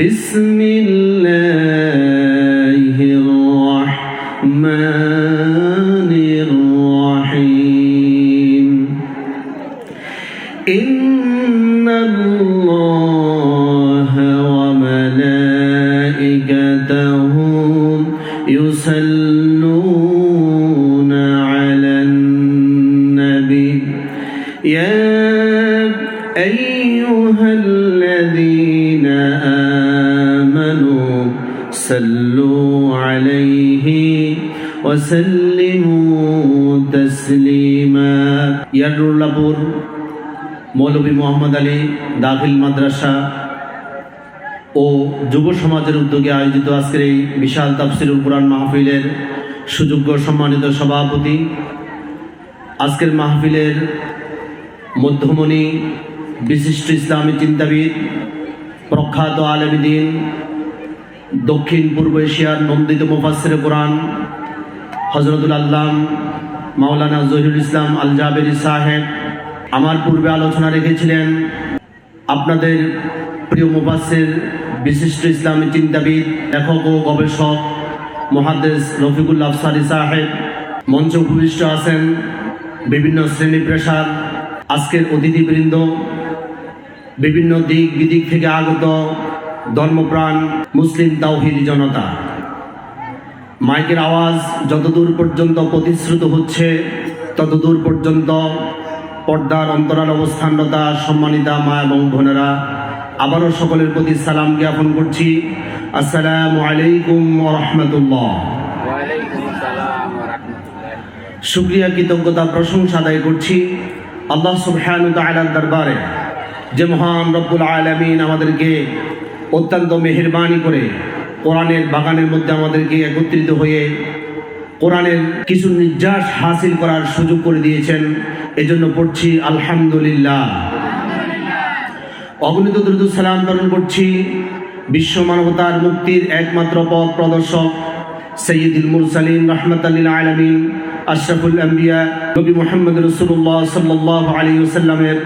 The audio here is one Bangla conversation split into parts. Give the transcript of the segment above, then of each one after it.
বিসমিল্লাহির রহমানির রহিম। ইন্নাল্লাহা ওয়া মালাইকাতাহু ইউসাল্লুনা আলান নবী ইয়া আইয়ুহাল্লাযীনা আমানু সাল্লু আলাইহি ওয়া সাল্লিমু তাসলিমা। ইয়ারুল্লাহপুর মৌলভী মোহাম্মদ আলী দাখিল মাদ্রাসা ও যুব সমাজের উদ্যোগে আয়োজিত আজকের এই বিশাল তাফসিরুল কুরআন মাহফিলের সুযোগ্য সম্মানিত সভাপতি, আজকের মাহফিলের মধ্যমণি, বিশিষ্ট ইসলামী চিন্তাবিদ, প্রখ্যাত আলেম দ্বীন, দক্ষিণ পূর্ব এশিয়ার নন্দিত মুফাসসিরে কুরআন হযরতুল আল্লাম মাওলানা জহিরুল ইসলাম আল জাবেরি সাহেব আমার পূর্বে আলোচনা রেখেছিলেন। আপনাদের প্রিয় মুফাসসির, বিশিষ্ট ইসলামী চিন্তাবিদ, লেখক ও গবেষক মুহাদ্দিস রফিকুল আফসারী সাহেব মঞ্চে উপবিষ্ট আছেন। বিভিন্ন শ্রেণী পেশার আজকের অতিথিবৃন্দ, বিভিন্ন দিক বিদিক থেকে আগত ধর্মপ্রাণ মুসলিম তাওহীদি জনতা, মাইকের আওয়াজ যতদূর পর্যন্ত প্রতিশ্রুত হচ্ছে ততদূর পর্যন্ত পর্দার অন্তরাল অবস্থানরত সম্মানিতা মা এবং বোনেরা, আবারও সকলের প্রতি সালাম জ্ঞাপন করছি। আসসালামু আলাইকুম ওয়া রাহমাতুল্লাহ। শুকরিয়া, কৃতজ্ঞতা, প্রশংসা আদায় করছি আল্লাহ সুবহানাহু ওয়া তাআলার দরবারে, যে মহান রব্বুল আলামিন আমাদেরকে অত্যন্ত মেহেরবানি করে কোরআনের বাগানের মধ্যে আমাদেরকে একত্রিত হয়ে কোরআনের কিছু নির্যাস হাসিল করার সুযোগ করে দিয়েছেন। এজন্য পড়ছি আলহামদুলিল্লাহ। অগণিত দরুদ সালাম প্রেরণ করছি বিশ্ব মানবতার মুক্তির একমাত্র পথ প্রদর্শক সাইয়্যিদুল মুরসালিন রাহমাতাল লিল আলামিন আশরাফুল আম্বিয়া নবী মুহাম্মদ রাসূলুল্লাহ সাল্লাল্লাহু আলাইহি ওয়াসাল্লামের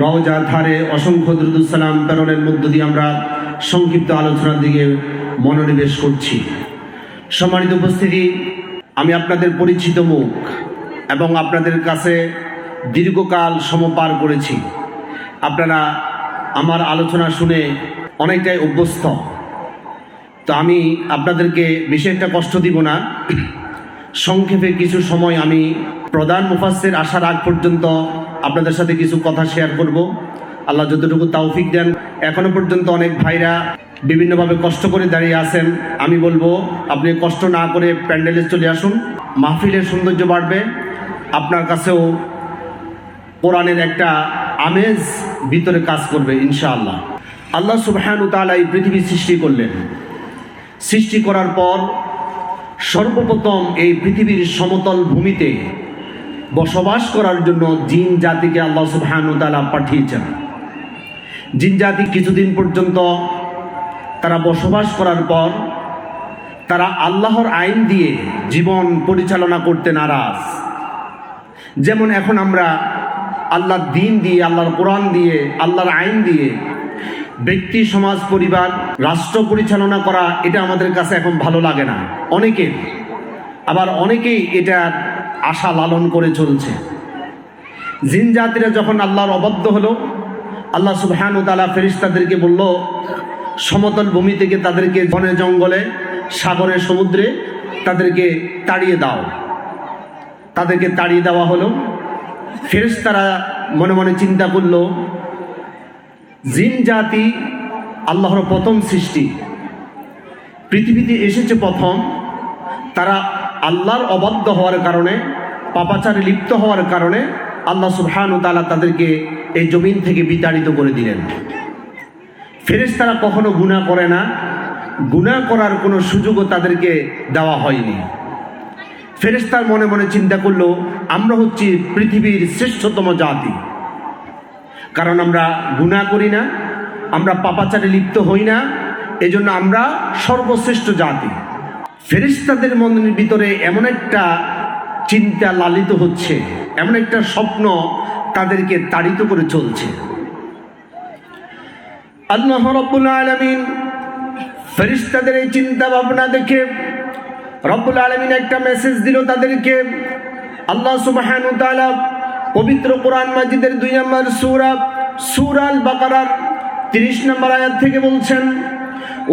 রওজার ধারে অসংখ্য দরুদ সালাম প্রেরণের মধ্য দিয়ে আমরা সংক্ষিপ্ত আলোচনার দিকে মনোনিবেশ করছি। সম্মানিত উপস্থিতি, আমি আপনাদের পরিচিত মুখ এবং আপনাদের কাছে দীর্ঘকাল সমপার করেছি। আপনারা আমার আলোচনা শুনে অনেকটাই অভ্যস্ত, তো আমি আপনাদেরকে বেশি একটা কষ্ট দিব না। সংক্ষেপে কিছু সময় আমি প্রধান মুফাসসির আসার আগ পর্যন্ত আপনাদের সাথে কিছু কথা শেয়ার করব। আল্লাহ যতটুকু তৌফিক দেন। এখনো পর্যন্ত অনেক ভাইরা বিভিন্নভাবে কষ্ট করে দাঁড়িয়ে আছেন। আমি বলবো আপনি কষ্ট না করে প্যান্ডেলে চলে আসুন, মাহফিলের সৌন্দর্য বাড়বে, আপনার কাছেও কোরআনের একটা আমেজ ভিতরে কাজ করবে ইনশাআল্লাহ। আল্লাহ সুবহানাহু ওয়া তাআলা এই পৃথিবী সৃষ্টি করলেন। সৃষ্টি করার পর সর্বপ্রথম এই পৃথিবীর সমতল ভূমিতে বসবাস করার জন্য জিন জাতিকে আল্লাহ সুবহানাহু ওয়া তাআলা পাঠিয়েছেন। জিন জাতি কিছুদিন পর্যন্ত তারা বসবাস করার পর তারা আল্লাহর আইন দিয়ে জীবন পরিচালনা করতে নারাজ। যেমন এখন আমরা আল্লাহর দ্বীন দিয়ে, আল্লাহর কোরআন দিয়ে, আল্লাহর আইন দিয়ে ব্যক্তি, সমাজ, পরিবার, রাষ্ট্র পরিচালনা করা, এটা আমাদের কাছে এখন ভালো লাগে না অনেকের। আবার অনেকেই এটার আশা লালন করে চলছে। জিন জাতিরা যখন আল্লাহর অবাধ্য হলো, আল্লাহ সুবহানাহু ওয়া তাআলা ফেরেশতাদেরকে বলল সমতল ভূমি থেকে তাদেরকে বনে জঙ্গলে, সাগরে, সমুদ্রে তাদেরকে তাড়িয়ে দাও। তাদেরকে তাড়িয়ে দেওয়া হলো। ফেরেশতারা মনে মনে চিন্তা করল, জিন জাতি আল্লাহর প্রথম সৃষ্টি, পৃথিবীতে এসেছে প্রথম, তারা আল্লাহর অবাধ্য হওয়ার কারণে, পাপাচারে লিপ্ত হওয়ার কারণে আল্লাহ সুবহানাহু ওয়া তাআলা তাদেরকে এই জমিন থেকে বিতাড়িত করে দিলেন। ফেরেশতারা কখনো গুনাহ করে না, গুনাহ করার কোনো সুযোগও তাদেরকে দেওয়া হয়নি। ফেরেশতার মনে মনে চিন্তা করলো, আমরা হচ্ছি পৃথিবীর শ্রেষ্ঠতম জাতি, কারণ আমরা গুনাহ করি না, আমরা পাপাচারে লিপ্ত হই না, এজন্য আমরা সর্বশ্রেষ্ঠ জাতি। ফেরেশতাদের মনের ভিতরে এমন একটা চিন্তা লালিত হচ্ছে, এমন একটা স্বপ্ন তাদেরকে তাড়িত করে চলছে। আল্লাহ রাব্বুল আলামিন ফেরেশতাদের এই চিন্তা ভাবনা দেখে রব্বুল আলামিন একটা মেসেজ দিল তাদেরকে। আল্লাহ সুবহানাহু ওয়া তাআলা পবিত্র কোরআন মাজিদের 2 নম্বর সূরা সূরা আল বাকারার 30 নম্বর আয়াত থেকে বলছেন,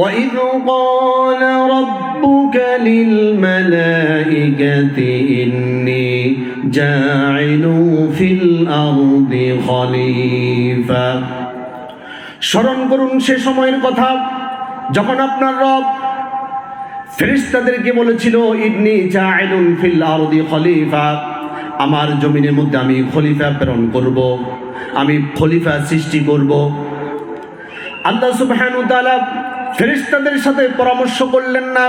وَإِذْ قَالَ رَبُّكَ لِلْمَلَائِكَةِ إِنِّي جَاعِلٌ فِي الْأَرْضِ خَلِيفَةً। স্মরণ করুন সে সময়ের কথা যখন আপনার রব ফেরেশতাদেরকে বলেছিল, ইন্নী জাইলুন ফিল আরদি খলিফা, আমার জমিনের মধ্যে আমি খলিফা প্রেরণ করব, আমি খলিফা সৃষ্টি করব। আল্লাহ সুবহানাহু ওয়া তাআলা ফেরেশতাদের সাথে পরামর্শ করলেন না,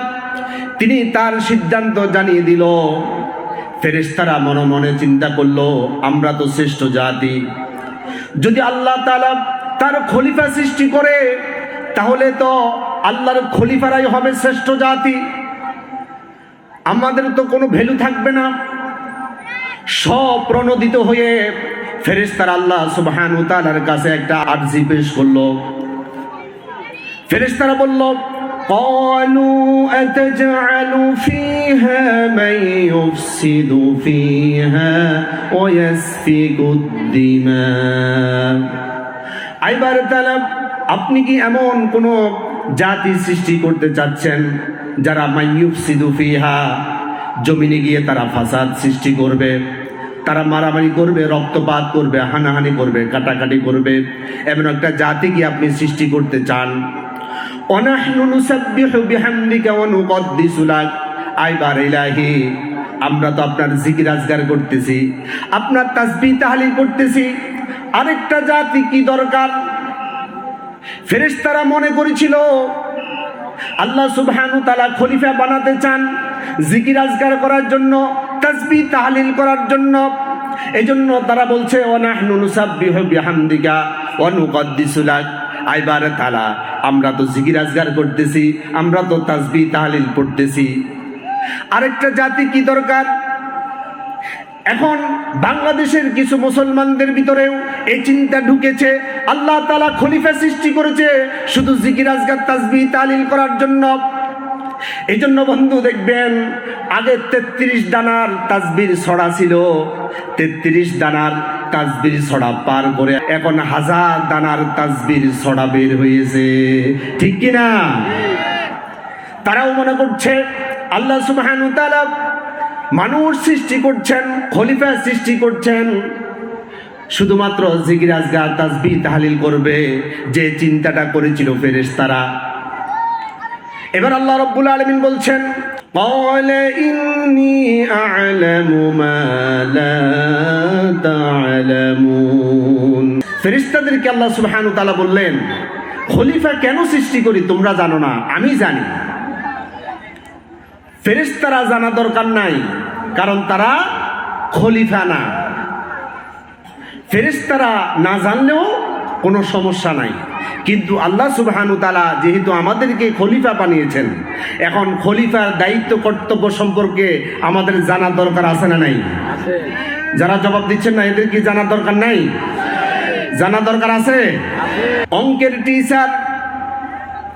তিনি তার সিদ্ধান্ত জানিয়ে দিল। ফেরেশতারা মনে মনে চিন্তা করলো, আমরা তো শ্রেষ্ঠ জাতি, যদি আল্লাহ তাআলা তার খলিফা সৃষ্টি করে তাহলে তো আল্লাহর খলিফারাই হবে শ্রেষ্ঠ জাতি, আমাদের তো কোনো ভ্যালু থাকবে না। স্বপ্রণোদিত হয়ে ফেরেশতারা আল্লাহ সুবহানাহু ওয়া তাআলার কাছে একটা আরজি পেশ করলো। ফেরেশতারা বলল, ক্বালু আতাজআলু ফীহা মান ইউফসিদু ফীহা ওয়া ইয়াসফিকুদ দিমা। আইবার তাআলা, আপনি কি এমন কোন জাতি সৃষ্টি করতে চাচ্ছেন যারা মান ইউফসিদু ফীহা, জমিনে গিয়ে তারা ফাসাদ সৃষ্টি করবে, তারা মারামারি করবে, রক্তপাত করবে, হানাহানি করবে, কাটাকাটি করবে, এমন একটা জাতি কি আপনি সৃষ্টি করতে চান? ওয়ানাহনু নুসাব্বিহু বিহামদিকা ওয়া নুকদ্দিসু লাক। আইবার ইলাহি, আমরা তো আপনার জিকির আজগার করতেছি, আপনার তাসবিহ তাহলিল করতেছি, আরেকটা জাতি কি দরকার? ফেরেশতারা মনে করেছিল আল্লাহ সুবহানাহু ওয়া তাআলা খলিফা বানাতে চান জিকির আজগার করার জন্য, তাসবিহ তাহলিল করার জন্য। এজন্য তারা বলছে, ওয়ানাহনু নুসাব্বিহু বিহামদিকা ওয়া নুকদ্দিসু লাক। আইবার তাআলা, আমরা তো জিকির আজগার করতেছি, আমরা তো তাসবিহ তাহলিল পড়তেছি, আরেকটা জাতি কি দরকার? এখন বাংলাদেশের কিছু মুসলমানদের ভিতরেও এই চিন্তা ঢুকেছে, আল্লাহ তাআলা খলিফা সৃষ্টি করেছে শুধু জিকির আজগার তাসবিহ তাহলিল করার জন্য। এই জন্য বন্ধু দেখবেন, আগে 33 দানার তাসবির ছড়া ছিল, 33 দানার তাসবির ছড়া পার করে এখন 1000 দানার তাসবির ছড়া বের হয়েছে, ঠিক কিনা? তারাও মনে করছে আল্লাহ সুবহানাহু ওয়া তাআলা মানুষ সৃষ্টি করছেন, খলিফা সৃষ্টি করছেন শুধুমাত্র জিকির আজগার তাসবিহ তাহলিল করবে, যে চিন্তাটা করেছিল ফেরেশতারা। এবার আল্লাহ রাব্বুল আলামিন বলছেন, ক্বালা ইন্নী আ'লামু মা লা তা'লামুন। ফেরেশতাদেরকে আল্লাহ সুবহানাহু ওয়া তাআলা বললেন, খলিফা কেন সৃষ্টি করি তোমরা জানো না, আমি জানি। ফেরেশতারা জানা দরকার নাই, কারণ তারা খলিফা না। ফেরেশতারা না জানলেও কোনো সমস্যা নাই, কিন্তু আল্লাহ সুবহানাহু ওয়া তাআলা যেহেতু আমাদেরকে খলিফা বানিয়েছেন, এখন খলিফার দায়িত্ব কর্তব্য সম্পর্কে আমাদের জানার দরকার আছে না নাই? যারা জবাব দিচ্ছেন না, এদের কি জানার দরকার নাই? জানা দরকার আছে। অঙ্কের টিচার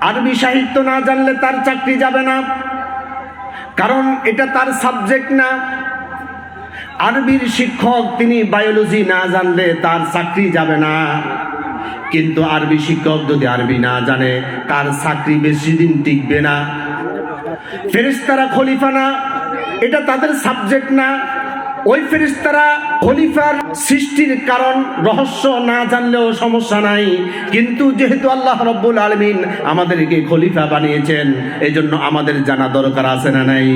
আরবি সাহিত্য না জানলে তার চাকরি যাবে না, কারণ এটা তার সাবজেক্ট না। আরবির শিক্ষক তিনি বায়োলজি না জানলে তার চাকরি যাবে না, কিন্তু আরবি শিক্ষক যদি আরবি না জানে তার চাকরি বেশি দিন টিকবে না। ফেরেশতারা খলিফা না, এটা তাদের সাবজেক্ট না। ওই ফেরেশতারা খলিফার সৃষ্টির কারণ রহস্য না জানলেও সমস্যা নাই, কিন্তু যেহেতু আল্লাহ রাব্বুল আলামিন আমাদেরকে খলিফা বানিয়েছেন, এজন্য আমাদের জানা দরকার আছে না নাই?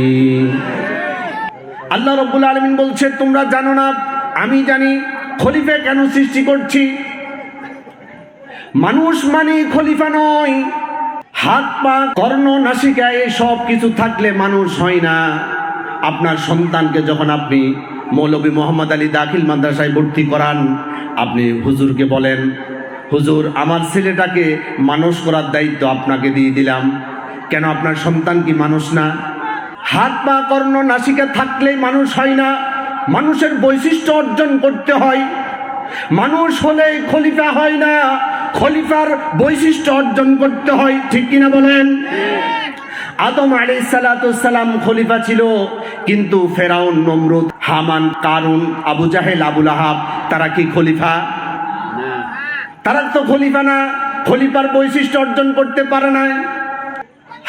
আল্লাহ রাব্বুল আলামিন বলছে, তোমরা জানো না, আমি জানি খলিফা কেন সৃষ্টি করছি। মানুষ মানে খলিফা নয়। হাত পা কর্ণ নাসিকা এই সব কিছু থাকলে মানুষ হয় না। আপনার সন্তানকে যখন আপনি মৌলভী মোহাম্মদ আলী দাখিল মাদ্রাসায় ভর্তি করান, আপনি হুজুরকে বলেন, হুজুর আমার ছেলেটাকে মানুষ করার দায়িত্ব আপনাকে দিয়ে দিলাম। কেন আপনার সন্তান কি মানুষ না? হাত পা কর্ণ নাসিকা থাকলেই মানুষ হয় না, মানুষের বৈশিষ্ট্য অর্জন করতে হয়। মানুষ হলেই খলিফা হয় না, খলিফার বৈশিষ্ট্য অর্জন করতে হয়, ঠিক কিনা বলেন? আদম আলাইহিস সালাম খলিফা ছিল, কিন্তু ফেরাউন, নমরুদ, হামান, কারুন, আবু জাহেল, আবু লাহাব তারা কি খলিফা? তারা তো খলিফা না, খলিফার বৈশিষ্ট্য অর্জন করতে পারে না।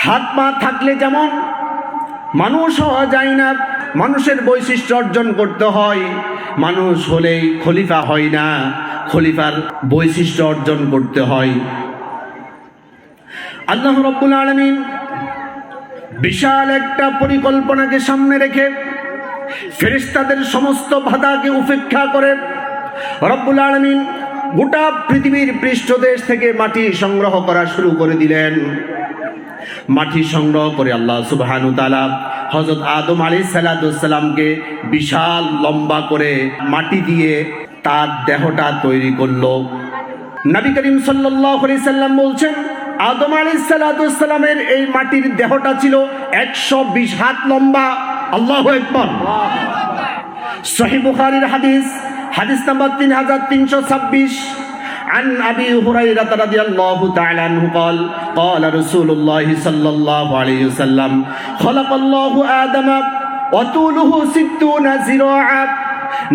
হাত পা থাকলে যেমন মানুষ হওয়া যায় না, মানুষের বৈশিষ্ট্য অর্জন করতে হয়। মানুষ হলেই খলিফা হয় না, খলিফার বৈশিষ্ট্য অর্জন করতে হয়। আল্লাহ রাব্বুল আলামিন বিশাল একটা পরিকল্পনাকে সামনে রেখে ফেরেশতাদের সমস্ত বাধাকে উপেক্ষা করে রব্বুল আলামিন গোটা পৃথিবীর পৃষ্ঠদেশ থেকে মাটি সংগ্রহ করা শুরু করে দিলেন। মাটি সংগ্রহ করে আল্লাহ সুবহানাহু ওয়া তাআলা হযরত আদম আলাইহিস সালামকে বিশাল লম্বা করে মাটি দিয়ে তার দেহটা তৈরি করলো। নবী করিম সাল্লাল্লাহু আলাইহি সাল্লাম বলছেন, আদম আলাইহিস সালামের এই মাটির দেহটা ছিল 120 হাত লম্বা। আল্লাহু আকবার। সহিহ বুখারীর হাদিস, হাদিস নাম্বার 3326, عن أبي هريرة رضي الله تعالى عنه قال قال رسول الله صلى الله عليه وسلم خلق الله آدم وطوله 60 ذراعا।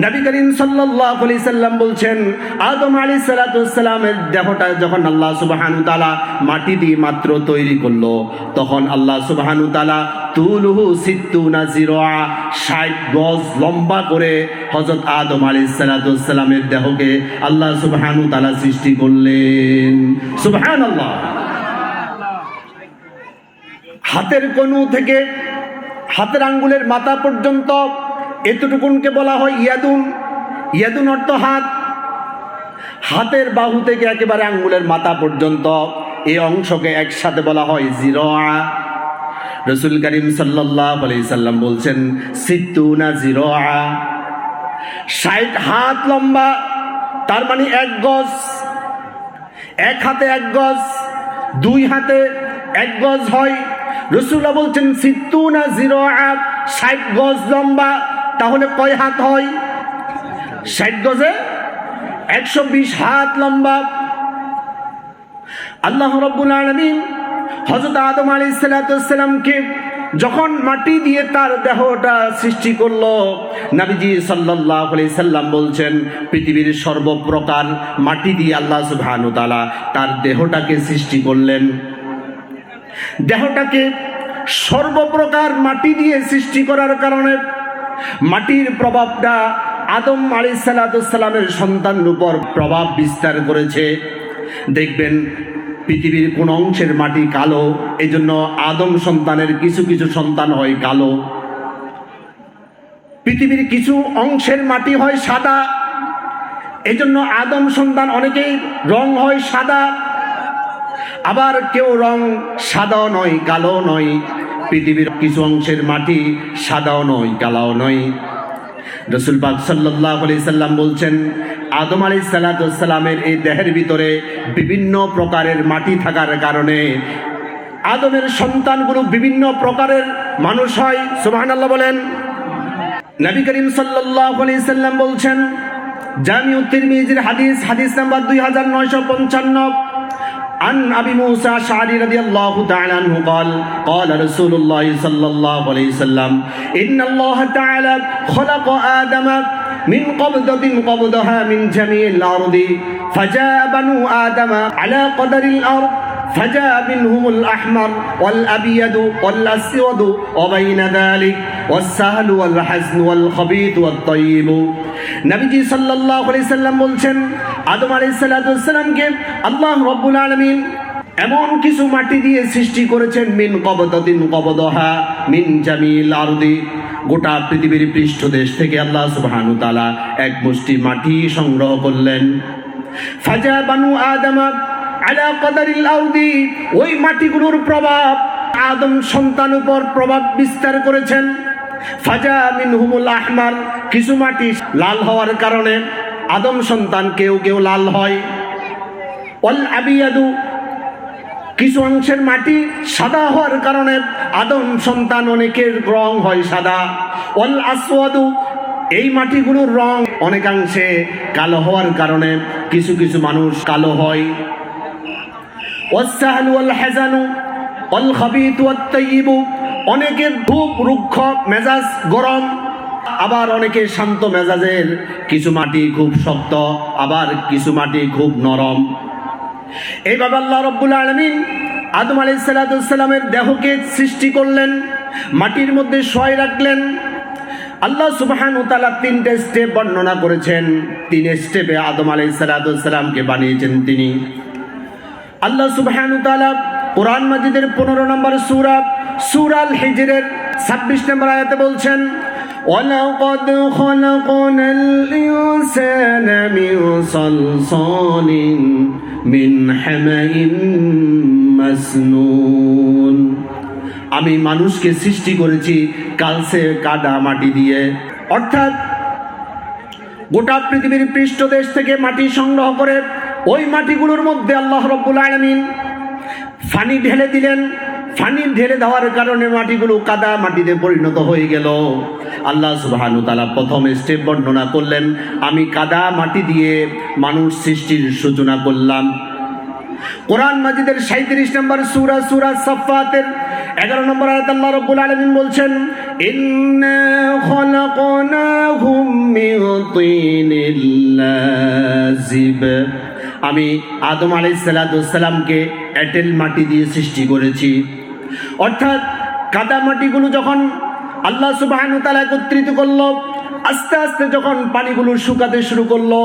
নবী করিম সাল্লাল্লাহু আলাইহি সাল্লাম বলছেন, আদম আলাইহিস সালামের দেহটা যখন আল্লাহ সুবহানাহু ওয়া তাআলা মাটি দিয়ে মাত্র তৈরি করলো, তখন আল্লাহ সুবহানাহু ওয়া তাআলা তুলুহু 60 যিরা, 60 গজ লম্বা করে হযরত আদম আলাইহিস সালামের দেহকে আল্লাহ সুবহানাহু ওয়া তাআলা সৃষ্টি করলেন। সুবহানাল্লাহ। হাতের কনু থেকে হাতের আঙ্গুলের মাথা পর্যন্ত এতটুকুনকে বলা হয় ইয়াদুন। ইয়াদুন অর্থ হাত। হাতের বাহু থেকে একেবারে আঙ্গুলের মাথা পর্যন্ত এই অংশকে একসাথে বলা হয় জিরা। রাসূল করিম সাল্লাল্লাহু আলাইহি সাল্লাম বলছেন 60 জিরা, 60 হাত লম্বা, তার মানে 1 গজ। এক হাতে 1 গজ, 2 হাতে 1 গজ হয়। রাসূলুল্লাহ বলছেন 60 জিরা, 60 গজ লম্বা, তাহলে কয় হাত হয়? 60 গজে 120 হাত লম্বা। আল্লাহ রাব্বুল আলামিন হযরত আদম আলাইহিস সালামকে যখন মাটি দিয়ে তার দেহটা সৃষ্টি করলো, নবীজি সাল্লাল্লাহু আলাইহি সাল্লাম বলছেন, পৃথিবীর সর্বপ্রকার মাটি দিয়ে আল্লাহ সুবহানাহু ওয়া তাআলা তার দেহটাকে সৃষ্টি করলেন। দেহটাকে সর্বপ্রকার মাটি দিয়ে সৃষ্টি করার কারণে মাটির প্রভাবটা আদম আলাইহিস সালামের সন্তানের উপর প্রভাব বিস্তার করেছে। দেখবেন পৃথিবীর কোন অংশের মাটি কালো, এই জন্য আদম সন্তানের কিছু কিছু সন্তান হয় কালো। পৃথিবীর কিছু অংশের মাটি হয় সাদা, এই জন্য আদম সন্তান অনেকেই রং হয় সাদা। আবার কেউ রং সাদাও নয়, কালো নয়। পৃথিবীর কিছু অংশের মাটি সাদাও নয়, কালাও নয়। রাসূল পাক সাল্লাল্লাহু আলাইহি সাল্লাম বলছেন, আদম আলাইহিস সালামের এই দেহের ভিতরে বিভিন্ন প্রকারের মাটি থাকার কারণে আদমের সন্তানগুলো বিভিন্ন প্রকারের মানুষ হয়। সুবহানাল্লাহ বলেন। নবী করিম সাল্লাল্লাহু আলাইহি সাল্লাম বলছেন, জামিউত তিরমিজির হাদিস, হাদিস নাম্বার 2955, عن أبي موسى الأشعري رضي الله تعالى عنه قال قال رسول الله صلى الله عليه وسلم إن الله تعالى خلق آدم من قبضة قبضها من جميع الأرض فجاء بنو آدم على قدر الأرض فجاء منهم الأحمر والأبيض والأسود وبين ذلك والسهل والحزن والخبيث والطيب। নবীজি সাল্লাল্লাহু আলাইহি সাল্লাম বলছেন, আদম আলাইহিস সালামকে আল্লাহ রাব্বুল আলামিন এমন কিছু মাটি দিয়ে সৃষ্টি করেছেন, মিন কবদাতিন কবদাহা মিন জামিল আরদি, গোটা পৃথিবীর পৃষ্ঠদেশ থেকে আল্লাহ সুবহানাহু ওয়া তাআলা এক মুষ্টি মাটি সংগ্রহ করলেন। ফাজা বানু আদম আলা কদারিল আরদি, ওই মাটিগুলোর প্রভাব আদম সন্তান উপর প্রভাব বিস্তার করেছেন। ফাজা মিনহুমুল আহমার, কিছু মাটি লাল হওয়ার কারণে আদম সন্তান কেউ কেউ লাল হয়। ওয়াল আবিয়াদু, কিছু অংশের মাটি সাদা হওয়ার কারণে আদম সন্তান অনেকের রং হয় সাদা। ওয়াল আসওয়াদু, এই মাটিগুলোর রং অনেকাংশে কালো হওয়ার কারণে কিছু কিছু মানুষ কালো হয়। ওয়াস-সাহল ওয়াল হাযানু ওয়াল খাবীথ ওয়াত তাইয়্যিব। অনেকের খুব রুক্ষ মেজাজ, গরম, আবার অনেকে শান্ত মেজাজের। কিছু মাটি খুব শক্ত, আবার কিছু মাটি খুব নরম। এইভাবে আল্লাহ রাব্বুল আলামিন আদম আলাইহিস সালামের দেহকে সৃষ্টি করলেন, মাটির মধ্যে শোয়াই রাখলেন। আল্লাহ সুবহানাহু ওয়া তাআলা 3টে স্টেপ বর্ণনা করেছেন। 3 স্টেপে আদম আলাইহিস সালামকে বানিয়েছেন তিনি। আল্লাহ সুবহানাহু ওয়া তাআলা কোরআন মাজিদের 15 নম্বর সূরা সূরা আল হিজরের 26 নম্বর আয়াতে বলছেন, ওয়ালাকাদ খালাকনাল ইনসানা মিন সালসালিন মিন হামাইন মাসনুন। আমি মানুষকে সৃষ্টি করেছি কালসে কাদা মাটি দিয়ে। অর্থাৎ গোটা পৃথিবীর পৃষ্ঠদেশ থেকে মাটি সংগ্রহ করে ওই মাটিগুলোর মধ্যে আল্লাহ রাব্বুল আলামিন পানি ঢেলে দিলেন। পানি ঢেলে দেওয়ার কারণে মাটিগুলো কাদা মাটিতে পরিণত হয়ে গেল। আল্লাহ সুবহানাহু ওয়া তাআলা প্রথম স্টেপ বর্ণনা করলেন, আমি কাদা মাটি দিয়ে মানুষ সৃষ্টির সূচনা করলাম। কোরআন মাজিদের 37 নম্বর সূরা সূরা সাফফাতের 11 নম্বর আয়াতে আল্লাহ রাব্বুল আলামিন বলছেন, ইন্না খালাকনাহুম মিন তিনিল লাযিব। আমি আদম আলাইহিস সালামকে এঁটেল মাটি দিয়ে সৃষ্টি করেছি। অর্থাৎ কাদা মাটিগুলো যখন আল্লাহ সুবহানাহু ওয়া তাআলা একত্রিত করলো, আস্তে আস্তে যখন পানিগুলো শুকাতে শুরু করলো,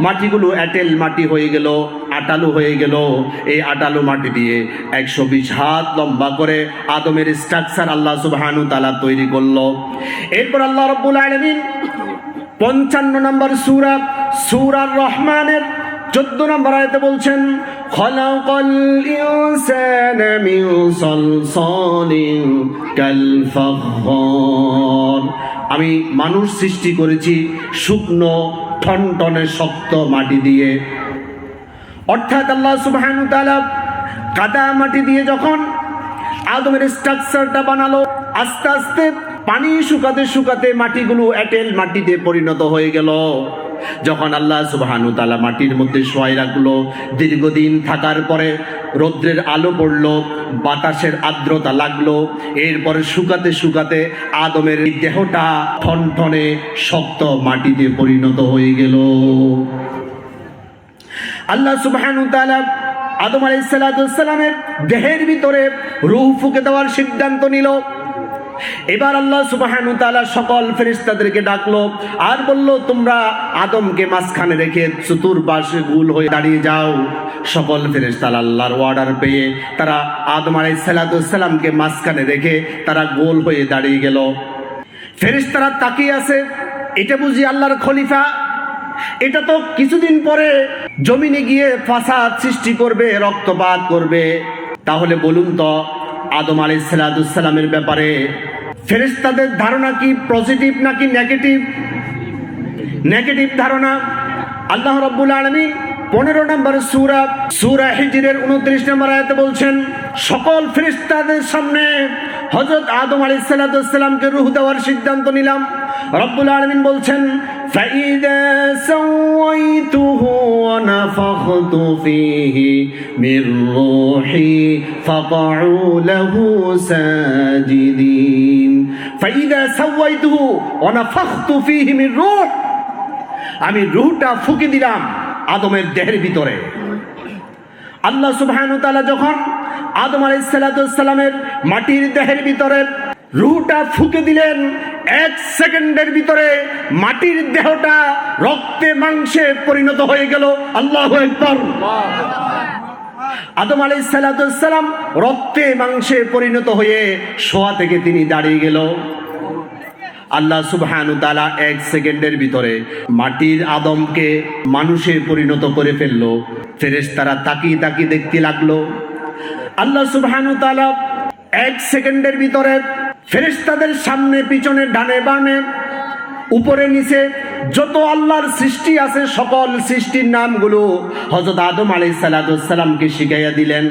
মাটিগুলো এঁটেল মাটি হয়ে গেল, আটালো হয়ে গেল। এই আটালো মাটি দিয়ে 120 হাত লম্বা করে আদমের স্ট্রাকচার আল্লাহ সুবহানাহু ওয়া তাআলা তৈরি করলো। এরপর আল্লাহ রাব্বুল আলামিন 55 নম্বর সূরা সূরার রহমানের 14 নম্বর আয়াতে বলছেন, খালাকাল ইনসানা মিন সালসালিন কাল ফাখখার। আমি মানুষ সৃষ্টি করেছি শুকনো টনটনে শক্ত মাটি দিয়ে। অর্থাৎ আল্লাহ সুবহানাহু ওয়া তাআলা কাদা মাটি দিয়ে যখন আদমের স্ট্রাকচারটা বানালো, আস্তে আস্তে পানি শুকাতে শুকাতে মাটিগুলো এঁটেল মাটিতে পরিণত হয়ে গেল। যখন আল্লাহ সুবহানাহু ওয়া তাআলা মাটির মধ্যে শোয়াই রাখলো, দীর্ঘদিন থাকার পরে রৌদ্রের আলো পড়লো, বাতাসের আর্দ্রতা লাগলো, এরপরে শুকাতে শুকাতে আদমের দেহটা ঠনঠনে শক্ত মাটিতে পরিণত হয়ে গেল। আল্লাহ সুবহানাহু ওয়া তাআলা আদম আলাইহিস সালামের দেহের ভিতরে রূহ ফুঁকে দেওয়ার সিদ্ধান্ত নিল। এবার আল্লাহ সুবহানাহু ওয়া তাআলা সকল ফেরেশতাদেরকে ডাকলো আর বলল, তোমরা আদমকে মাঝখানে রেখে চতুর্পাশে গোল হয়ে দাঁড়িয়ে যাও। সকল ফেরেশতারা আল্লাহর অর্ডার পেয়ে তারা আদম আলাইহিস সালামকে মাঝখানে রেখে তারা গোল হয়ে দাঁড়িয়ে গেল। ফেরেশতারা তাকিয়ে আছে, এটা বুঝি আল্লাহর খলিফা, এটা তো কিছুদিন পরে জমিনে গিয়ে ফাসাদ সৃষ্টি করবে, রক্তপাত করবে। তাহলে বলুন তো আদম আলাইহিস সালামের ব্যাপারে ফেরেশতাদের ধারণা কি পজিটিভ নাকি নেগেটিভ? নেগেটিভ ধারণা। আল্লাহ রাব্বুল আলামিন 15 নম্বর সূরা হিজরের 29 নম্বর আয়াতে বলছেন, সকল ফেরেশতাদের সামনে হযরত আদম আলাইহিস সালামকে রূহ দেওয়ার সিদ্ধান্ত নিলাম। রব্বুল আলামিন বলছেন, ফাইদা সাওয়াইতুহু ওয়া নাফাখতু ফীহি মির রূহি ফাকউ লাহু সাজিদিন। ফাইদা সাওয়াইতুহু ওয়া নাফাখতু ফীহি মির রূহ, আমি রূহটা ফুঁকে দিলাম আদমের দেহের ভিতরে। আল্লাহ সুবহানাহু ওয়া তাআলা যখন আদম আলাইহিস সালামের মাটির দেহের ভিতরে রূহটা ফুঁকে দিলেন, 1 সেকেন্ডের ভিতরে মাটির দেহটা রক্তে মাংসে পরিণত হয়ে গেল। আল্লাহু আকবার। আদম আলাইহিস সালাম রক্তে মাংসে পরিণত হয়ে শোয়া থেকে তিনি দাঁড়িয়ে গেল। আল্লাহ সুবহানাহু ওয়া তাআলা 1 সেকেন্ডের ভিতরে মাটির আদমকে মানুষে পরিণত করে ফেললো। ফেরেশতারা তাকিয়ে তাকিয়ে দেখতে লাগলো। আল্লাহ সুবহানাহু ওয়া তাআলা 1 সেকেন্ডের ভিতরে ফেরেশতাদের সামনে পিছনে ডানে বামে উপরে নিচে যত আল্লাহর সৃষ্টি আছে সকল সৃষ্টির নামগুলো হযরত আদম আলাইহিস সালামকে শিখাইয়া দিলেন।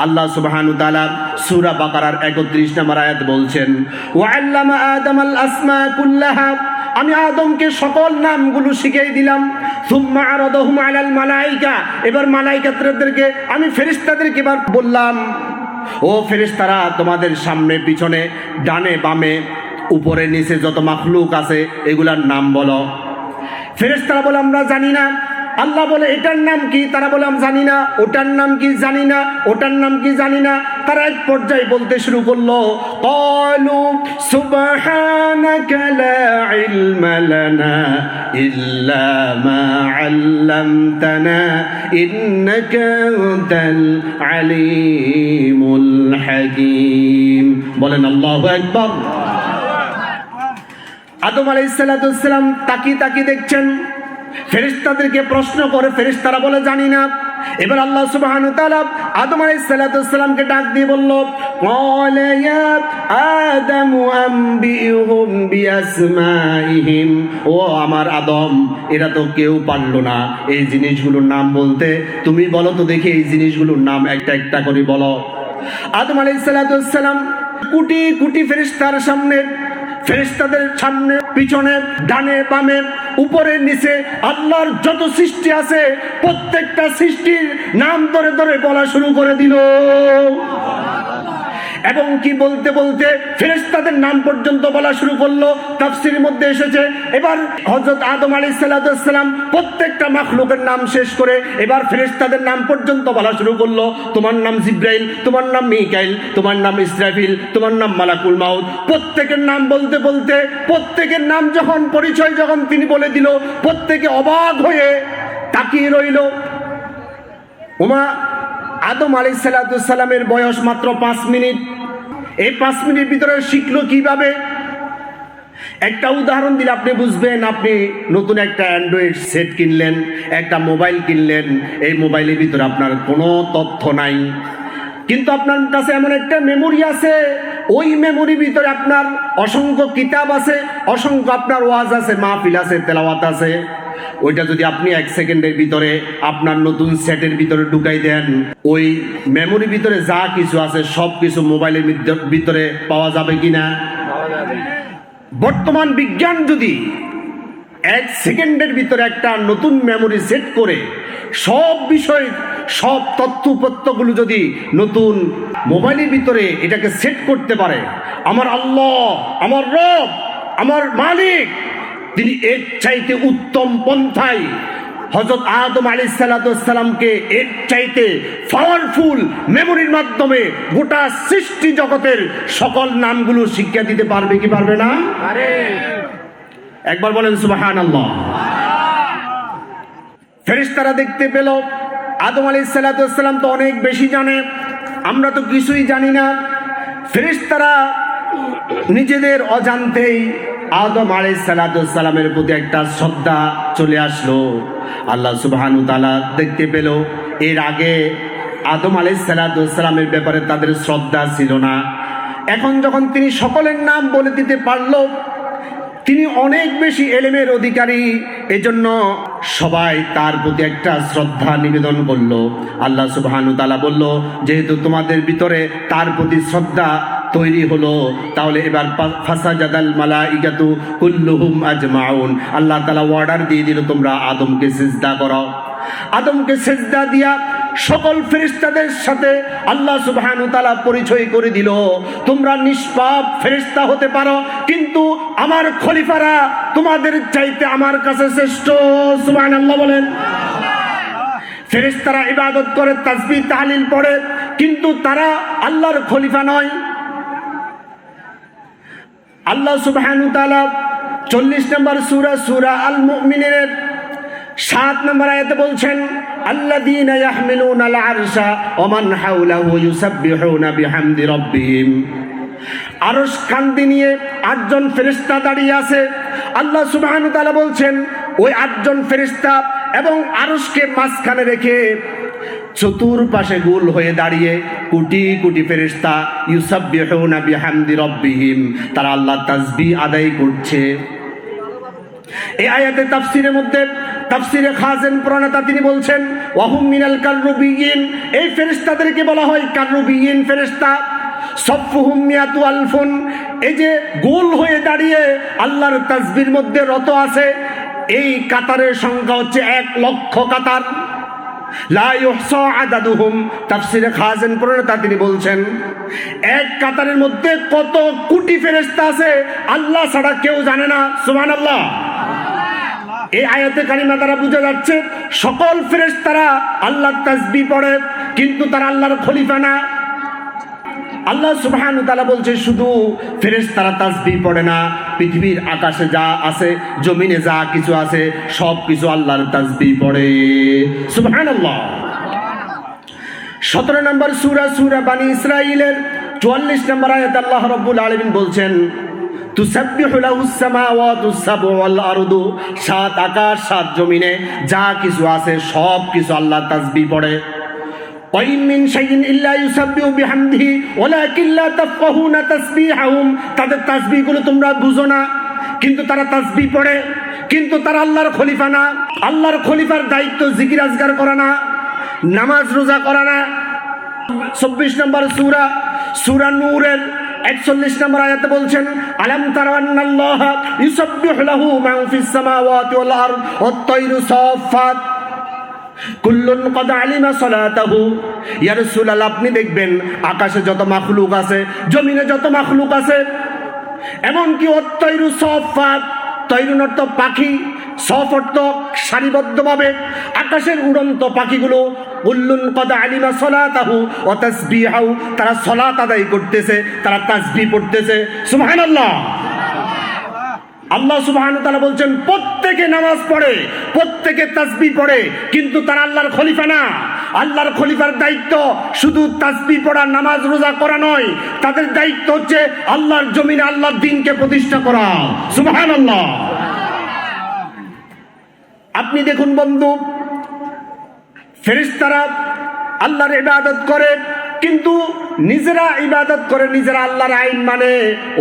আল্লাহ সুবহানাহু ওয়া তাআলা সূরা বাকারার 31 নম্বর আয়াত বলছেন, ওয়া আল্লামা আদামাল আসমা কুল্লাহা আমি আদমকে সকল নামগুলো শিখিয়ে দিলাম। সুম্মা আরাদাহুম আলাল মালাইকা, এবার মালাইকাদেরকে আমি ফেরেশতাদেরকে এবার বললাম, ও ফেরেশতারা, তোমাদের সামনে পিছনে ডানে বামে উপরে নিচে যত মাখলুক আছে এগুলার নাম বলো। ফেরেশতারা বলে আমরা জানি না। আল্লাহ বলে এটার নাম কি? তারা বলে আমি জানি না। ওটার নাম কি? জানি না। ওটার নাম কি? জানি না। তারা এক পর্যায়ে বলতে শুরু করলো, ক্বালু সুবহানাকা লা ইলমা লানা ইল্লা মা আল্লামতানা ইন্নাকা আনতাল আলিমুল হাকীম। বলেন আল্লাহু আকবার। আদম আলাইহিস সালাম তাকি দেখছেন, ফেরেশতাদেরকে প্রশ্ন করে, ফেরেশতারা বলে জানি না। এবার আল্লাহ সুবহানাহু ওয়া তাআলা আদম আলাইহিস সালামকে ডাক দিয়ে বলল, ক্বালা ইয়া আদম আনবিহুম বিআসমাইহিম, ও আমার আদম, এরা তো কেউ পারলো না এই জিনিসগুলোর নাম বলতে, তুমি বলো তো দেখি এই জিনিসগুলোর নাম একটা একটা করে বলো। আদম আলাইহিস সালাম কোটি কোটি ফেরেশতার সামনে, ফেরেশতাদের সামনে পিছনে ডানে বামে উপরে নিচে আল্লাহর যত সৃষ্টি আছে প্রত্যেকটা সৃষ্টির নাম ধরে ধরে বলা শুরু করে দিল। এবং কি বলতে বলতে ফেরেশতাদের নাম পর্যন্ত বলা শুরু করলো। তাফসীরের মধ্যে এসেছে, এবার হযরত আদম আলাইহিস সালাম প্রত্যেকটা মাখলুকের নাম শেষ করে এবার ফেরেশতাদের নাম পর্যন্ত বলা শুরু করলো। তোমার নাম জিব্রাইল, তোমার নাম মিকাইল, তোমার নাম ইসরাফিল, তোমার নাম মালাকুল মাউত। প্রত্যেকের নাম বলতে বলতে প্রত্যেকের নাম যখন পরিচয় যখন তিনি বলে দিল, প্রত্যেকে অবাক হয়ে তাকিয়ে রইল। আদম আলাইহিস সালামের বয়স মাত্র 5 মিনিট। এই 5 মিনিট ভিতরে শিখলো কিভাবে? একটা উদাহরণ দিলে আপনি বুঝবেন। আপনি নতুন একটা অ্যান্ড্রয়েড সেট কিনলেন, একটা মোবাইল কিনলেন, এই মোবাইলের ভিতরে আপনার কোনো তথ্য নাই, কিন্তু আপনার কাছে এমন একটা মেমোরি আছে, ওই মেমোরির ভিতরে আপনার অসংখ্য কিতাব আছে, অসংখ্য আপনার ওয়াজ আছে, মাহফিল আছে, তেলাওয়াত আছে। ওইটা যদি আপনি 1 সেকেন্ডের ভিতরে আপনার নতুন সেটের ভিতরে ঢুকাই দেন, ওই মেমোরির ভিতরে যা কিছু আছে সব কিছু মোবাইলের ভিতরে পাওয়া যাবে কিনা? বর্তমান বিজ্ঞান যদি 1 সেকেন্ডের ভিতরে একটা নতুন মেমোরি সেট করে সব বিষয় সব তথ্যপত্রগুলো যদি নতুন মোবাইলের ভিতরে এটাকে সেট করতে পারে, আমার আল্লাহ, আমার রব, আমার মালিক, তিনি এর চাইতে উত্তম পন্থায় হযরত আদম আলাইহিস সালামকে এর চাইতে পাওয়ারফুল মেমোরির মাধ্যমে গোটা সৃষ্টি জগতের সকল নামগুলো শিক্ষা দিতে পারবে কি পারবে না? পারে। একবার বলেন সুবহানাল্লাহ। ফেরেশতারা দেখতে পেল আদম আলাইহিস সালাম তো অনেক বেশি জানে, আমরা তো কিছুই জানি না। ফেরেশতারা নিজেদের অজান্তেই আদম আলাইহিস সালামের প্রতি একটা শ্রদ্ধা চলে আসলো। আল্লাহ সুবহানাহু ওয়া তাআলা দেখতে পেল এর আগে আদম আলাইহিস সালামের ব্যাপারে তাদের শ্রদ্ধা ছিল না। এখন যখন তিনি সকলের নাম বলে দিতে পারলো, তিনি অনেক বেশি এলেমের অধিকারী, এজন্য সবাই তার প্রতি একটা শ্রদ্ধা নিবেদন করলো। আল্লাহ সুবহানাহু ওয়া তাআলা বলল, যেহেতু তোমাদের ভিতরে তার প্রতি শ্রদ্ধা তৈরি হলো, তাহলে এবার ফাসাজাদাল মালাইকাতু কুল্লুহুম আজমাউন, আল্লাহ তাআলা অর্ডার দিয়ে দিল তোমরা আদমকে সিজদা করো। আদমকে সিজদা দিয়া সকল ফেরেশতাদের সাথে আল্লাহ সুবহানাহু ওয়া তাআলা পরিচয় করে দিল, তোমরা নিষ্পাপ ফেরেশতা হতে পারো, কিন্তু আমার খলিফারা তোমাদের চাইতে আমার কাছে শ্রেষ্ঠ। সুবহানাল্লাহ বলেন। ফেরেশতারা ইবাদত করে, তাসবিহ তাহলিল পড়ে, কিন্তু তারা আল্লাহর খলিফা নয়। আল্লাহ সুবহানাহু ওয়া তাআলা 40 নম্বর সূরা আল মুমিনের 7 নম্বর আয়াতে বলছেন, আল্লাযীনা ইয়াহমিলুনাল আরশা ওয়া মান হাওলাহু ইউসাব্বিহুনা বিহামদি রাব্বিহিম। আরশ কাঁধে নিয়ে 8 জন ফেরেশতা দাঁড়িয়ে আছে। আল্লাহ সুবহানাহু ওয়া তাআলা বলছেন, ওই 8 জন ফেরেশতা এবং আরশকে মাঝখানে রেখে চতুর্পাশে গোল হয়ে দাঁড়িয়ে কোটি কোটি ফেরেশতা ইউসাব্বিহুনা বিহামদি রাব্বিহিম, তারা আল্লাহর তাসবিহ আদায় করছে। এই আয়াতের তাফসীরের মধ্যে তাফসীরে খাজেন প্রণেতা তিনি বলছেন, ওয়াহুম মিনাল কাররুবিয়িন, এই ফেরেশতাদেরকে বলা হয় কাররুবিয়িন ফেরেশতা। সফুহুম মিয়াতু আলফুন, এই যে গোল হয়ে দাঁড়িয়ে আল্লাহর তাসবির মধ্যে রত আছে, এই কাতারের সংখ্যা হচ্ছে 1,00,000 কাতার। লা ইহসা আদাদুহুম, তাফসীরে খাজেন প্রণেতা তিনি বলছেন এক কাতারের মধ্যে কত কোটি ফেরেশতা আছে আল্লাহ ছাড়া কেউ জানে না। সুবহানাল্লাহ। এই আয়াতে কারিমা দ্বারা বোঝা যাচ্ছে সকল ফেরেশতারা আল্লাহর তাসবিহ পড়ে, কিন্তু তারা আল্লাহর খলিফা না। আল্লাহ সুবহানাহু ওয়া তাআলা বলছে শুধু ফেরেশতারা তাসবিহ পড়ে না, পৃথিবীর আকাশে যা আছে, জমিনে যা কিছু আছে, সব কিছু আল্লাহর তাসবিহ পড়ে। সুবহানাল্লাহ। 17 নম্বর সূরা বানী ইসরাঈলের 44 নম্বর আয়াতে আল্লাহ রাব্বুল আলামিন বলছেন তুসাব্বিহু লাহুস সামাওয়াতুস সাবউ ওয়াল আরদু, 7 আকাশ 7 জমিনে যা কিছু আছে সব কিছু আল্লাহর তাসবিহ পড়ে। ওয়াইন মিন শাইইন ইল্লা ইউসাব্বিহু বিহামদিহি ওয়ালাকিন লা তাফকাহুনা তাসবিহাহুম, তাদের তাসবিহগুলো তোমরা বুঝো না, কিন্তু তারা তাসবিহ পড়ে, কিন্তু তারা আল্লাহর খলিফা না। আল্লাহর খলিফার দায়িত্ব জিকির আজকার করা না, নামাজ রোজা করা না। 24 নম্বর সূরা নূরের 41 নম্বর আয়াতে বলছেন আলাম তারা আন্নাল্লাহা ইউসাব্বিহু লাহু মা ফিস সামাওয়াতি ওয়াল আরদ ওয়াত তায়রু সাফফাত কুল্লুন ক্বাদ আলিমা সালাতাহু। ইয়া রাসূলুল্লাহ, আপনি দেখবেন আকাশে যত মাখলুক আছে, জমিনে যত মাখলুক আছে, এমনকি ওয়াত তায়রু সাফফাত, তায়রুন অর্থ পাখি, সফ অর্থ সারিবদ্ধভাবে, আকাশের উড়ন্ত পাখিগুলো কুল্লুন ক্বাদ আলিমা সালাতাহু ওয়া তাসবিহাহু, তারা সালাত আদায় করতেছে, তারা তাসবিহ পড়তেছে। সুবহানাল্লাহ। আল্লাহ সুবহানাহু ওয়া তাআলা বলছেন প্রত্যেকে নামাজ পড়ে, প্রত্যেকে তাসবিহ পড়ে, কিন্তু তারা আল্লাহর খলিফা না। আল্লাহর খলিফার দায়িত্ব শুধু তাসবিহ পড়া, নামাজ রোজা করা নয়, তাদের দায়িত্ব হচ্ছে আল্লাহর জমিনে আল্লাহর দ্বীনকে প্রতিষ্ঠা করা। সুবহানাল্লাহ। আপনি দেখুন বন্ধু, ফেরেশতারা আল্লাহর ইবাদত করে, কিন্তু নিজেরা ইবাদত করে, নিজেরা আল্লাহর আইন মানে,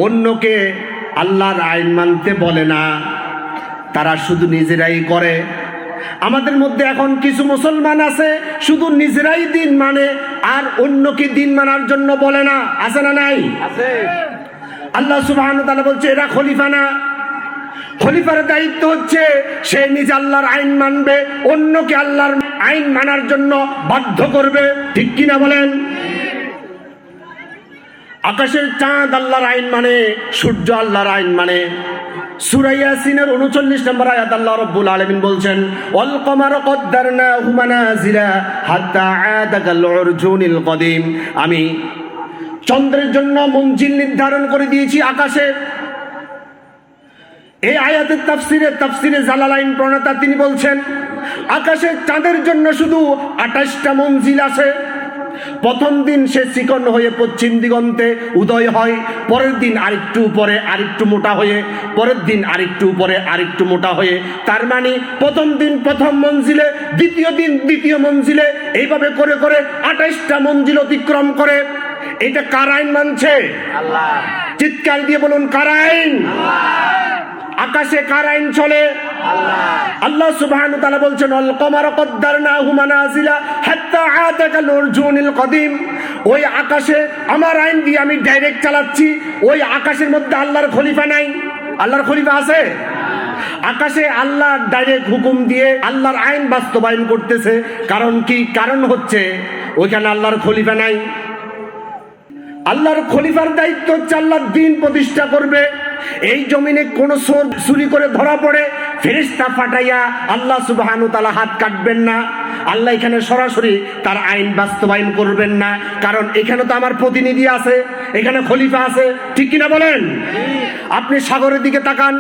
অন্যকে আল্লাহর আইন মানতে বলে না, তারা শুধু নিজেরাই করে। আমাদের মধ্যে এখন কিছু মুসলমান আছে শুধু নিজেরাই দিন মানে, আর অন্যকে দিন মানার জন্য বলে না। আছে না নাই? আছে। আল্লাহ সুবহানাহু ওয়া তাআলা বলছে এরা খলিফা না। খলিফার দায়িত্ব হচ্ছে সে নিজে আল্লাহর আইন মানবে, অন্যকে আল্লাহর আইন মানার জন্য বাধ্য করবে। ঠিক কিনা বলেন? আকাশের চাঁদ আল্লাহর আইন মানে, সূর্য আল্লাহর আইন মানে। সূরা ইয়াসিনের 39 নম্বর আয়াত আল্লাহ রাব্বুল আলামিন বলছেন ওয়াল কমারা কদ্দারনাহু মানাজিলা হাত্তা আদা কাল উরজুনিল কদিম, আমি চন্দ্রের জন্য মঞ্জিল নির্ধারণ করে দিয়েছি আকাশে। এই আয়াতের তাফসিরে জালালাইন প্রণেতা তিনি বলছেন আকাশে চাঁদের জন্য শুধু 28টা মঞ্জিল আছে। প্রথম দিন সে চিকন হয়ে পশ্চিম দিগন্তে উদয় হয়, পরের দিন আরেকটু উপরে আরেকটু মোটা হয়ে, পরের দিন আরেকটু উপরে আরেকটু মোটা হয়ে, তার মানে প্রথম দিন প্রথম মঞ্জিলে, দ্বিতীয় দিন দ্বিতীয় মঞ্জিলে, এইভাবে করে করে 28টা মঞ্জিল অতিক্রম করে। এটা কার আইন মানছে? আল্লাহ। চিৎকার দিয়ে বলুন কার আইন? আল্লাহ। আকাশে কার আইন চলে? আল্লাহ সুবহানাহু ওয়া তাআলা বলছেন আল কমারা কদ্দারনাহু মানাজিলা হাত্তা আতা কাল উরজুনিল কদিম, ওই আকাশে আমার আইন দিয়ে আমি ডাইরেক্ট চালাচ্ছি। ওই আকাশের মধ্যে আল্লাহর খলিফা নাই। আল্লাহর খলিফা আছে? আকাশে আল্লাহ ডাইরেক্ট হুকুম দিয়ে আল্লাহর আইন বাস্তবায়ন করতেছে। কারণ কি? কারণ হচ্ছে ওইখানে আল্লাহর খলিফা নাই। আল্লাহর খলিফার দায়িত্ব হচ্ছে আল্লাহর দ্বীন প্রতিষ্ঠা করবে। এই জমিনে কোন চোর চুরি করে ধরা পড়ে, ফেরেশতা পাঠাইয়া আল্লাহ সুবহানাহু ওয়া তাআলা হাত কাটবেন না। আল্লাহ এখানে সরাসরি তার আইন বাস্তবায়ন করবেন না, কারণ এখানে তো আমার প্রতিনিধি আছে, এখানে খলিফা আছে। ঠিক কিনা বলেন? আপনি সাগরের দিকে তাকান,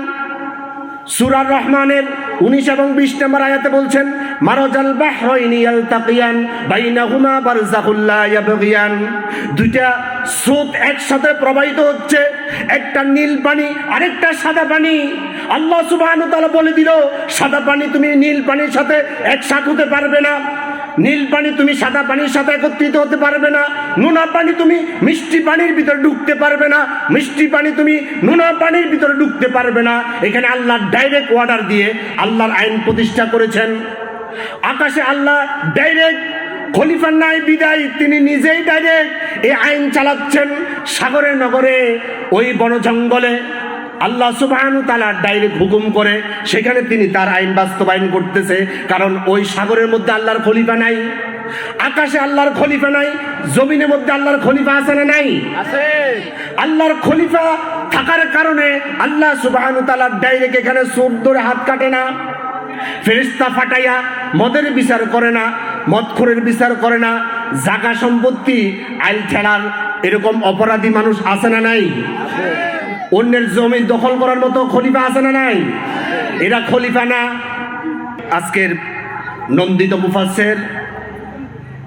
সূরা রহমানের 19 এবং 20 নম্বর আয়াতে বলছেন মারাজাল বাহরাইনি ইয়ালতাকিয়ান বাইনাহুমা বারযাখুল লা ইয়াবগিয়ান, দুইটা স্রোত একসাথে প্রবাহিত হচ্ছে, একটা নীল পানি আরেকটা সাদা পানি। আল্লাহ সুবহানাহু ওয়া তাআলা বলে দিল সাদা পানি তুমি নীল পানির সাথে একসাথে হতে পারবে না, নীল পানি তুমি সাদা পানির সাথে একত্রিত হতে পারবে না, নোনা পানি তুমি মিষ্টি পানির ভিতরে ঢুকতে পারবে না, মিষ্টি পানি তুমি নোনা পানির ভিতরে ঢুকতে পারবে না। এখানে আল্লাহ ডাইরেক্ট অর্ডার দিয়ে আল্লাহর আইন প্রতিষ্ঠা করেছেন। আকাশে আল্লাহ ডাইরেক্ট খলিফা নাই বিদায় তিনি নিজেই ডাইরেক্ট এই আইন চালাচ্ছেন সাগরে নগরে, ওই বন জঙ্গলে আল্লাহ সুবহানাহু ওয়া তাআলা ডাইরেক্ট হুকুম করে সেখানে তিনি তার আইন বাস্তবায়ন করতেছে। কারণ ওই সাগরের মধ্যে আল্লাহর খলিফা নাই, আকাশে আল্লাহর খলিফা নাই, জমিনের মধ্যে আল্লাহর খলিফা আছে না নাই? আছে। আল্লাহর খলিফা থাকার কারণে আল্লাহ সুবহানাহু ওয়া তাআলা ডাইরেক্ট এখানে চোর ধরে হাত কাটে না, ফেরেশতা ফাটাইয়া মদের বিচার করে না, মদখোরের বিচার করে না, জায়গা সম্পত্তি আইল ঠেলার এরকম অপরাধী মানুষ আছে না নাই? অন্যের জমি দখল করার মতো খলিফা আছে না নাই? এরা খলিফা না। আজকের নন্দিত মুফাসসির,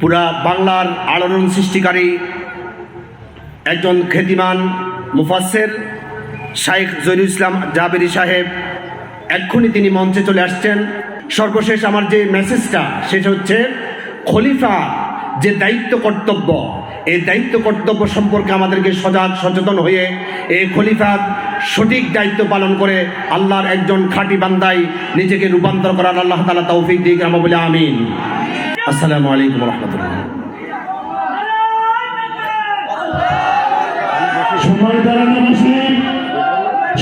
পুরা বাংলার আলোড়ন সৃষ্টিকারী একজন খ্যাতিমান মুফাসসির শাইখ জহিরুল ইসলাম জাবেরি সাহেব এক্ষুনি তিনি মঞ্চে চলে আসছেন। সর্বশেষ আমার যে মেসেজটা সেটা হচ্ছে খলিফা যে দায়িত্ব কর্তব্য, এই দায়িত্ব কর্তব্য সম্পর্কে আমাদেরকে সজাগ সচেতন হয়ে এই খলিফার সঠিক দায়িত্ব পালন করে আল্লাহর একজন খাঁটি বান্দায় নিজেকে রূপান্তর করার আল্লাহ তাআলা তৌফিক দিক আমরা বলি আমিন। আসসালামু আলাইকুম ওয়া রাহমাতুল্লাহ।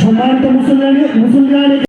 সম্মানিত মুসলমান